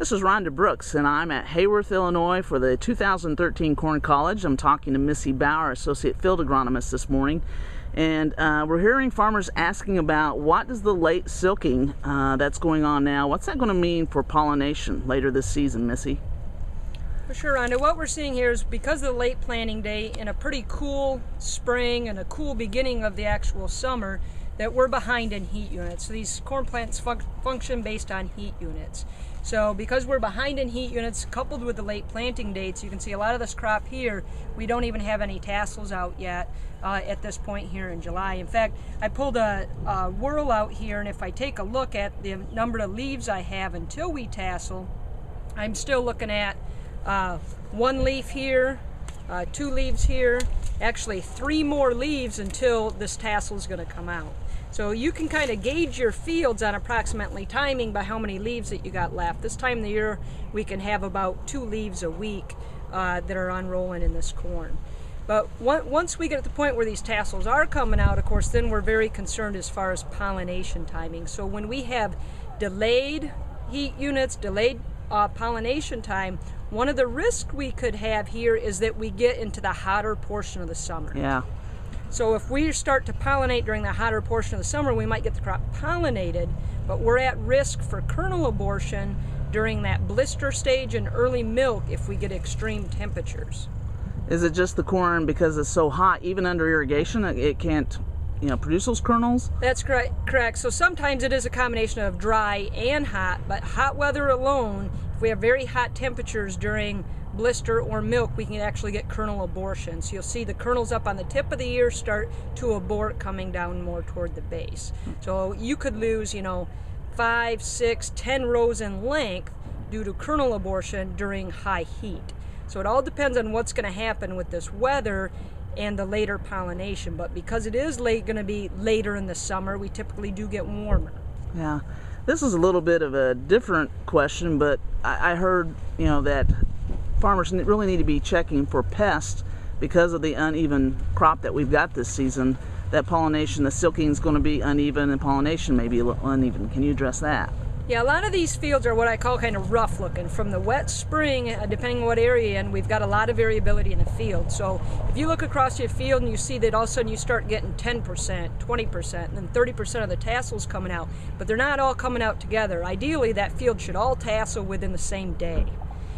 This is Rhonda Brooks, and I'm at Hayworth, Illinois for the 2013 Corn College. I'm talking to Missy Bauer, Associate Field Agronomist, this morning. And we're hearing farmers asking about what is the late silking that's going on now. What's that going to mean for pollination later this season, Missy? For sure, Rhonda. What we're seeing here is because of the late planting date and a pretty cool spring and a cool beginning of the actual summer, that we're behind in heat units. So these corn plants function based on heat units. So because we're behind in heat units, coupled with the late planting dates, you can see a lot of this crop here, we don't even have any tassels out yet at this point here in July. In fact, I pulled a whirl out here, and if I take a look at the number of leaves I have until we tassel, I'm still looking at one leaf here, two leaves here, actually 3 more leaves until this tassel is going to come out. So you can kind of gauge your fields on approximately timing by how many leaves that you got left. This time of the year we can have about 2 leaves a week that are unrolling in this corn. But once we get at the point where these tassels are coming out, of course, then we're very concerned as far as pollination timing. So when we have delayed heat units, delayed pollination time, one of the risks we could have here is that we get into the hotter portion of the summer. Yeah. So if we start to pollinate during the hotter portion of the summer, we might get the crop pollinated, but we're at risk for kernel abortion during that blister stage and early milk if we get extreme temperatures. Is it just the corn because it's so hot, even under irrigation, it can't produce those kernels? That's correct. So sometimes it is a combination of dry and hot, but hot weather alone, if we have very hot temperatures during blister or milk, we can actually get kernel abortion. So you'll see the kernels up on the tip of the ear start to abort, coming down more toward the base. So you could lose 5, 6, 10 rows in length due to kernel abortion during high heat. So it all depends on what's going to happen with this weather and the later pollination. But because it is going to be later in the summer, we typically do get warmer. Yeah. This is a little bit of a different question, but I heard that farmers really need to be checking for pests because of the uneven crop that we've got this season. That pollination, the silking is going to be uneven, and pollination may be a little uneven. Can you address that? Yeah, a lot of these fields are what I call kind of rough looking. From the wet spring, depending on what area you're in, we've got a lot of variability in the field. So if you look across your field and you see that all of a sudden you start getting 10%, 20%, and then 30% of the tassels coming out, but they're not all coming out together. Ideally, that field should all tassel within the same day.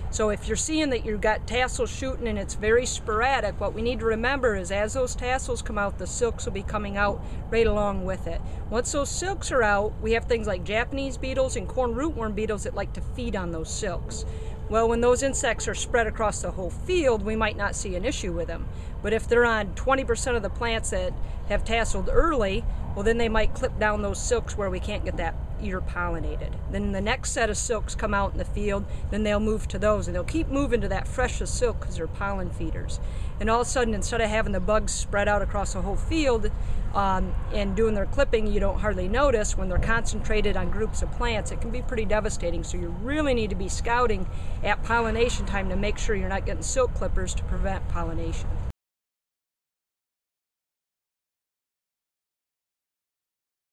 So if you're seeing that you've got tassels shooting and it's very sporadic, what we need to remember is as those tassels come out, the silks will be coming out right along with it. Once those silks are out, we have things like Japanese beetles and corn rootworm beetles that like to feed on those silks. Well, when those insects are spread across the whole field, we might not see an issue with them. But if they're on 20% of the plants that have tasseled early, well, then they might clip down those silks where we can't get that ear pollinated. Then the next set of silks come out in the field, then they'll move to those, and they'll keep moving to that freshest silk because they're pollen feeders. And all of a sudden, instead of having the bugs spread out across the whole field and doing their clipping, you don't hardly notice. When they're concentrated on groups of plants, it can be pretty devastating. So you really need to be scouting at pollination time to make sure you're not getting silk clippers to prevent pollination.